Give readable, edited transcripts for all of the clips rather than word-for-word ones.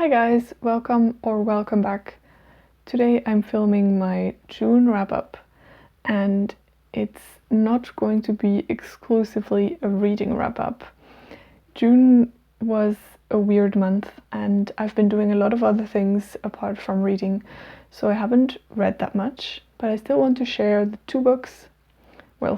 Hi guys, welcome back. Today I'm filming my June wrap-up and it's not going to be exclusively a reading wrap-up. June was a weird month and I've been doing a lot of other things apart from reading, so I haven't read that much, but I still want to share the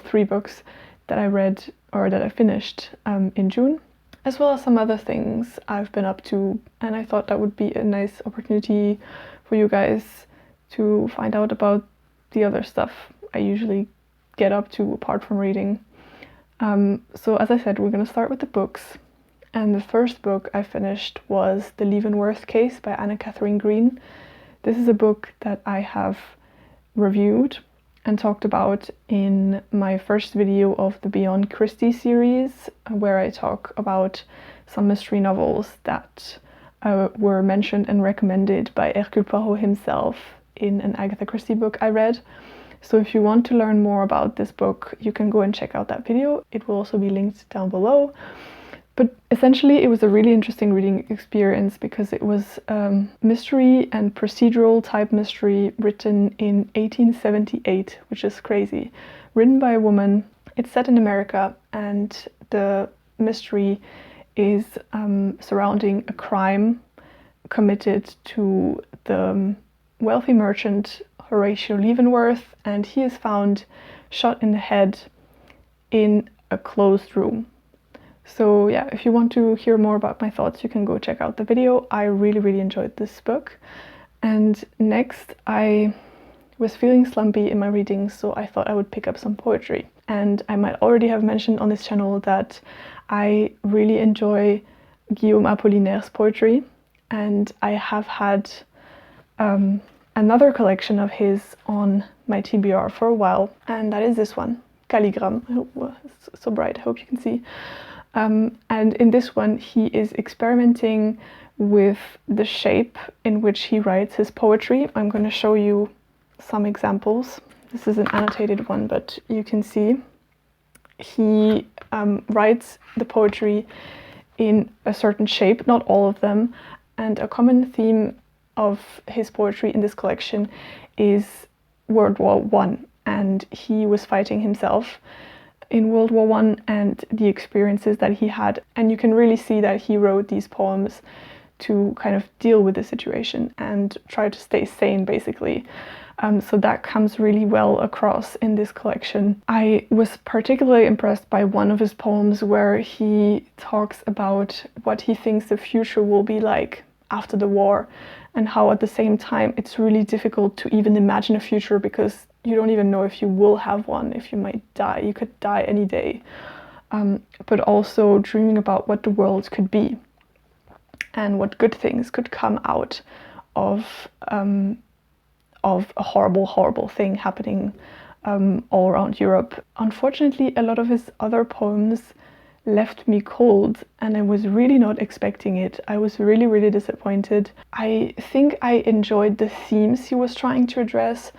three books that I read or that I finished in June, as well as some other things I've been up to, and I thought that would be a nice opportunity for you guys to find out about the other stuff I usually get up to apart from reading. So as I said, we're going to start with the books, and the first book I finished was The Leavenworth Case by Anna Katharine Green. This is a book that I have reviewed and talked about in my first video of the Beyond Christie series, where I talk about some mystery novels that were mentioned and recommended by Hercule Poirot himself in an Agatha Christie book I read. So if you want to learn more about this book, you can go and check out that video. It will also be linked down below. But essentially it was a really interesting reading experience because it was mystery and procedural type mystery written in 1878, which is crazy. Written by a woman. It's set in America and the mystery is surrounding a crime committed to the wealthy merchant Horatio Leavenworth, and he is found shot in the head in a closed room. So yeah, if you want to hear more about my thoughts, you can go check out the video. I really enjoyed this book. And next, I was feeling slumpy in my reading, so I thought I would pick up some poetry. And I might already have mentioned on this channel that I really enjoy Guillaume Apollinaire's poetry, and I have had another collection of his on my TBR for a while, and that is this one, Calligrammes. It's so bright, I hope you can see. And in this one, he is experimenting with the shape in which he writes his poetry. I'm going to show you some examples. This is an annotated one, but you can see he writes the poetry in a certain shape, not all of them. And a common theme of his poetry in this collection is World War I, and he was fighting himself in World War I and the experiences that he had, and you can really see that he wrote these poems to kind of deal with the situation and try to stay sane, basically. So that comes really well across in this collection. I was particularly impressed by one of his poems where he talks about what he thinks the future will be like after the war, and how at the same time it's really difficult to even imagine a future because you don't even know if you will have one, if you might die. You could die any day. But also dreaming about what the world could be and what good things could come out of a horrible thing happening all around Europe. Unfortunately, a lot of his other poems left me cold, and I was really not expecting it. I was really disappointed. I think I enjoyed the themes he was trying to address,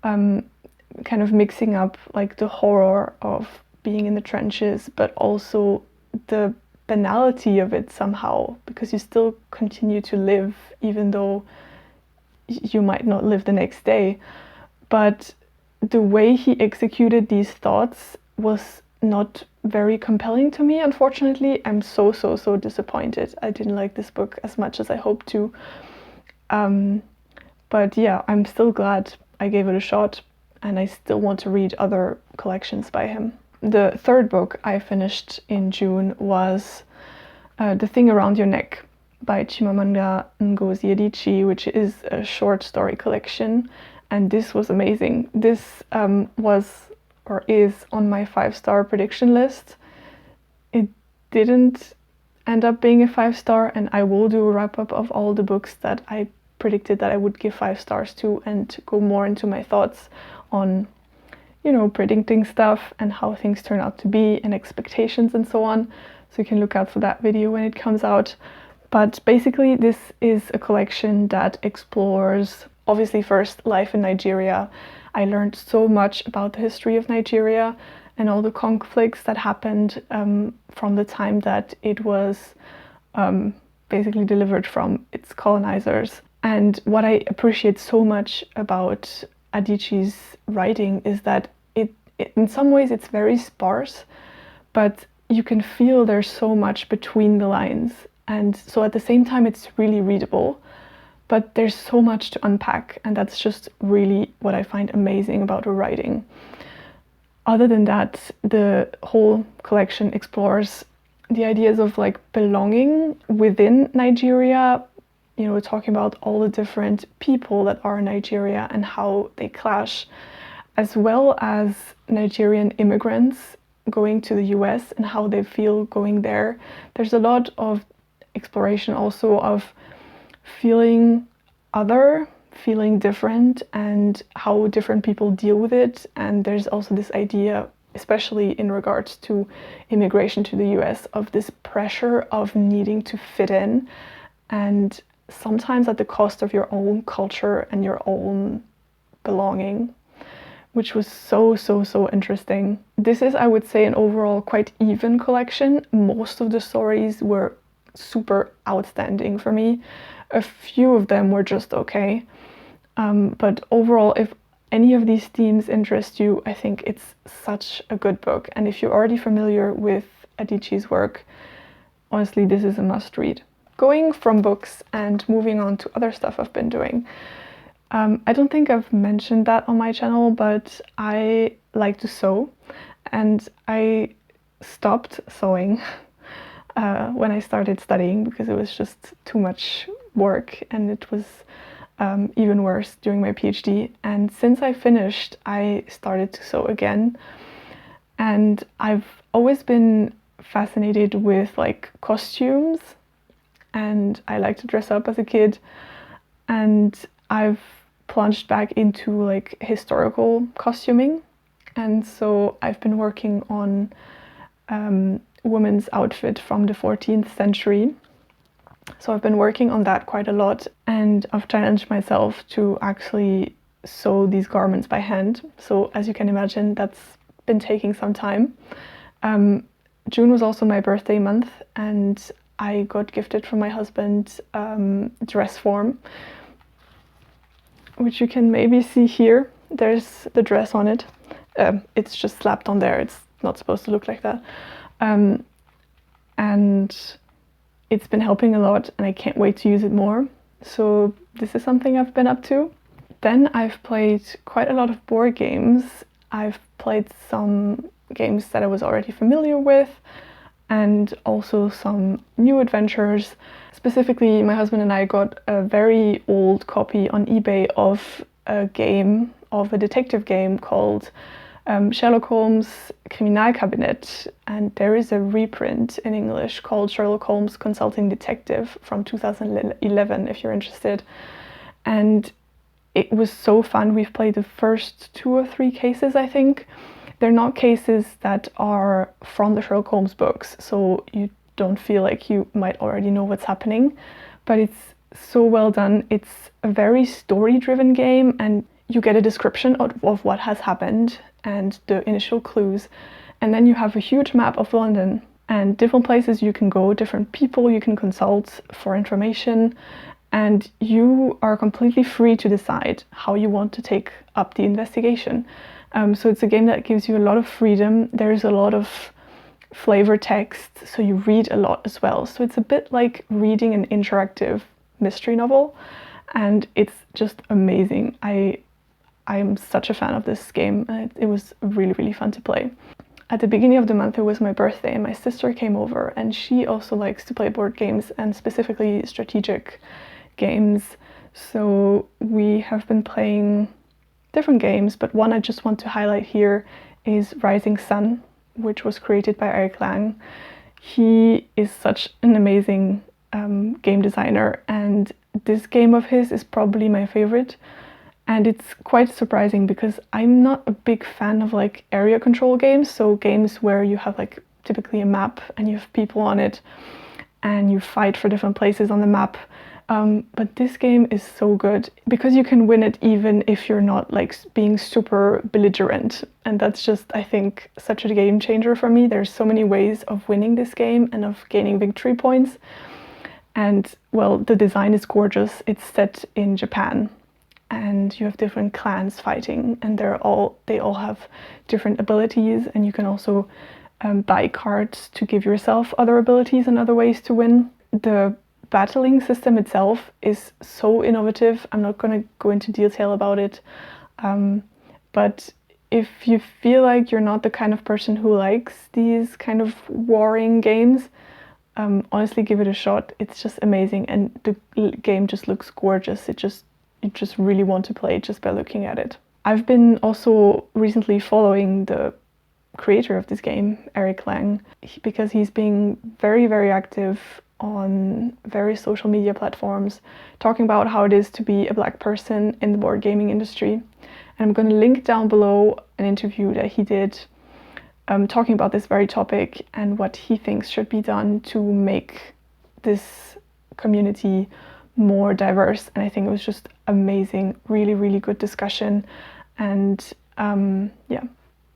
kind of mixing up like the horror of being in the trenches, but also the banality of it somehow, because you still continue to live even though you might not live the next day. But the way he executed these thoughts was not very compelling to me, unfortunately. I'm so disappointed. I didn't like this book as much as I hoped to. But yeah, I'm still glad I gave it a shot, and I still want to read other collections by him. The third book I finished in June was The Thing Around Your Neck by Chimamanda Ngozi Adichie, which is a short story collection, and this was amazing. This is on my 5-star prediction list. It didn't end up being a 5-star, and I will do a wrap-up of all the books that I predicted that I would give 5 stars to, and go more into my thoughts on, you know, predicting stuff and how things turn out to be and expectations and so on. So you can look out for that video when it comes out. But basically this is a collection that explores, obviously first, life in Nigeria. I learned so much about the history of Nigeria and all the conflicts that happened from the time that it was basically delivered from its colonizers. And what I appreciate so much about Adichie's writing is that it in some ways it's very sparse, but you can feel there's so much between the lines. And so at the same time, it's really readable, but there's so much to unpack. And that's just really what I find amazing about her writing. Other than that, the whole collection explores the ideas of like belonging within Nigeria, you know, talking about all the different people that are in Nigeria and how they clash, as well as Nigerian immigrants going to the US and how they feel going there. There's a lot of exploration also of feeling other, feeling different, and how different people deal with it. And there's also this idea, especially in regards to immigration to the US, of this pressure of needing to fit in, and sometimes at the cost of your own culture and your own belonging, which was so interesting. This is, I would say, an overall quite even collection. Most of the stories were super outstanding for me. A few of them were just okay. But overall, if any of these themes interest you, I think it's such a good book. And if you're already familiar with Adichie's work, honestly, this is a must read. Going from books and moving on to other stuff I've been doing. I don't think I've mentioned that on my channel, but I like to sew, and I stopped sewing when I started studying because it was just too much work, and it was even worse during my PhD. And since I finished, I started to sew again, and I've always been fascinated with like costumes, and I like to dress up as a kid, and I've plunged back into like historical costuming. And so I've been working on women's outfit from the 14th century. So I've been working on that quite a lot, and I've challenged myself to actually sew these garments by hand. So as you can imagine, that's been taking some time. June was also my birthday month, and I got gifted from my husband dress form, which you can maybe see here. There's the dress on it. It's just slapped on there. It's not supposed to look like that. And it's been helping a lot, and I can't wait to use it more. So this is something I've been up to. Then I've played quite a lot of board games. I've played some games that I was already familiar with, and also some new adventures. Specifically, my husband and I got a very old copy on eBay of a detective game called Sherlock Holmes Kriminalkabinett, and there is a reprint in English called Sherlock Holmes Consulting Detective from 2011 if you're interested. And it was so fun. We've played the first 2 or 3 cases, I think. They're not cases that are from the Sherlock Holmes books, so you don't feel like you might already know what's happening, but it's so well done. It's a very story-driven game, and you get a description of what has happened and the initial clues, and then you have a huge map of London and different places you can go, different people you can consult for information, and you are completely free to decide how you want to take up the investigation. So it's a game that gives you a lot of freedom. There's a lot of flavor text, so you read a lot as well. So it's a bit like reading an interactive mystery novel, and it's just amazing. I'm such a fan of this game. It was really fun to play. At the beginning of the month, it was my birthday, and my sister came over, and she also likes to play board games, and specifically strategic games. So we have been playing different games, but one I just want to highlight here is Rising Sun, which was created by Eric Lang. He is such an amazing game designer, and this game of his is probably my favorite. And it's quite surprising because I'm not a big fan of like area control games, so games where you have like typically a map and you have people on it and you fight for different places on the map. But this game is so good because you can win it even if you're not like being super belligerent. And that's just, I think, such a game changer for me. There's so many ways of winning this game and of gaining victory points. And well, the design is gorgeous. It's set in Japan, and you have different clans fighting, and they all have different abilities, and you can also buy cards to give yourself other abilities and other ways to win. The battling system itself is so innovative. I'm not going to go into detail about it, but if you feel like you're not the kind of person who likes these kind of warring games, honestly give it a shot. It's just amazing, and the game just looks gorgeous. You just really want to play it just by looking at it. I've been also recently following the creator of this game, Eric Lang, because he's being very, very active on various social media platforms, talking about how it is to be a Black person in the board gaming industry. And I'm going to link down below an interview that he did talking about this very topic and what he thinks should be done to make this community more diverse. And I think it was just amazing, really, really good discussion. And yeah,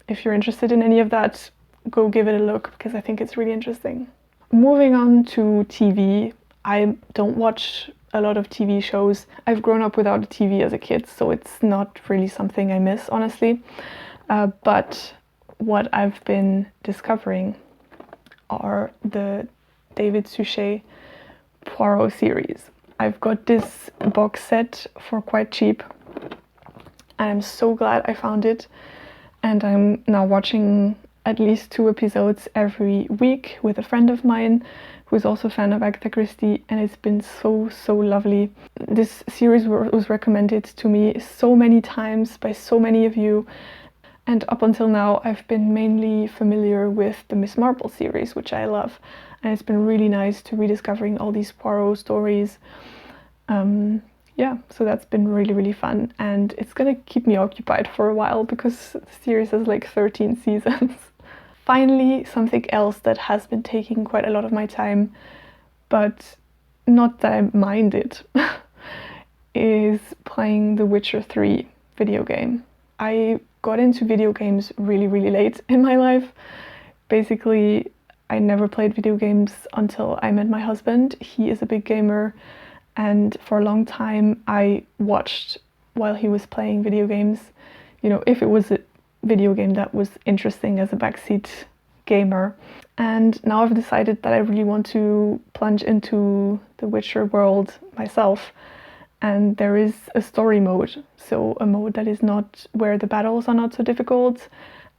if you're interested in any of that, go give it a look, because I think it's really interesting. Moving on to TV, I don't watch a lot of TV shows. I've grown up without a TV as a kid, so it's not really something I miss, honestly. But what I've been discovering are the David Suchet Poirot series. I've got this box set for quite cheap, and I'm so glad I found it. And I'm now watching at least 2 episodes every week with a friend of mine who's also a fan of Agatha Christie, and it's been so, so lovely. This series was recommended to me so many times by so many of you, and up until now I've been mainly familiar with the Miss Marple series, which I love, and it's been really nice to rediscovering all these Poirot stories. Yeah, so that's been really, really fun, and it's gonna keep me occupied for a while because the series has like 13 seasons. Finally, something else that has been taking quite a lot of my time, but not that I mind it, is playing the Witcher 3 video game. I got into video games really, really late in my life. Basically, I never played video games until I met my husband. He is a big gamer, and for a long time I watched while he was playing video games. You know, if it was a video game that was interesting as a backseat gamer. And now I've decided that I really want to plunge into the Witcher world myself. And there is a story mode, so a mode that is not where the battles are not so difficult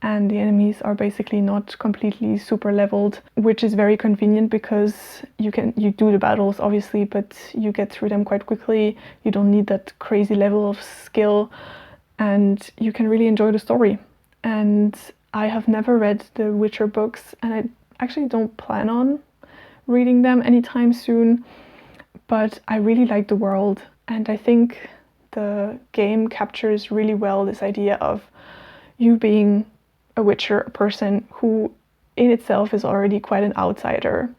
and the enemies are basically not completely super leveled, which is very convenient because you do the battles obviously, but you get through them quite quickly. You don't need that crazy level of skill, and you can really enjoy the story. And I have never read the Witcher books, and I actually don't plan on reading them anytime soon, but I really like the world, and I think the game captures really well this idea of you being a Witcher, a person who in itself is already quite an outsider.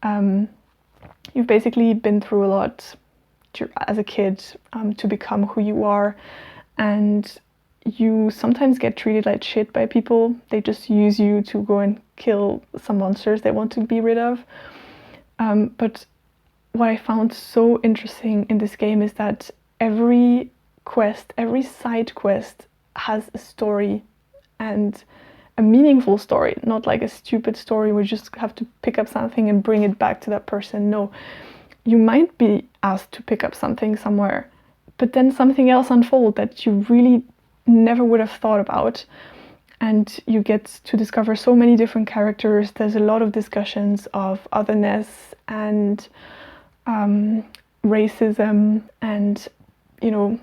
You've basically been through a lot as a kid to become who you are, and you sometimes get treated like shit by people. They just use you to go and kill some monsters they want to be rid of. But what I found so interesting in this game is that every quest, every side quest has a story, and a meaningful story, not like a stupid story where you just have to pick up something and bring it back to that person. No, you might be asked to pick up something somewhere, but then something else unfolds that you really never would have thought about, and you get to discover so many different characters. There's a lot of discussions of otherness and racism and, you know,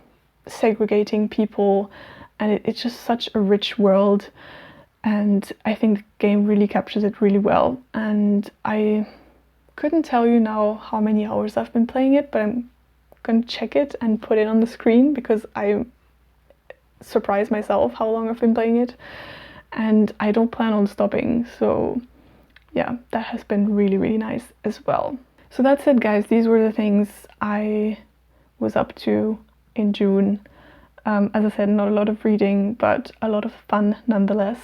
segregating people, and it's just such a rich world, and I think the game really captures it really well. And I couldn't tell you now how many hours I've been playing it, but I'm gonna check it and put it on the screen because I surprised myself how long I've been playing it, and I don't plan on stopping. So yeah, that has been really, really nice as well. So that's it, guys. These were the things I was up to in June. As I said, not a lot of reading, but a lot of fun nonetheless.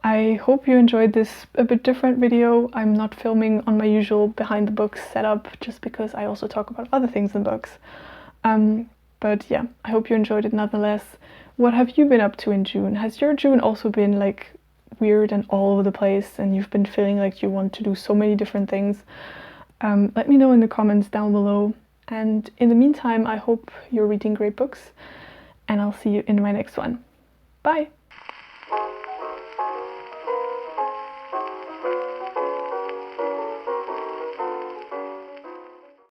I hope you enjoyed this a bit different video. I'm not filming on my usual behind the books setup just because I also talk about other things in books. But yeah, I hope you enjoyed it nonetheless. What have you been up to in June? Has your June also been like weird and all over the place and you've been feeling like you want to do so many different things? Let me know in the comments down below. And in the meantime, I hope you're reading great books and I'll see you in my next one. Bye!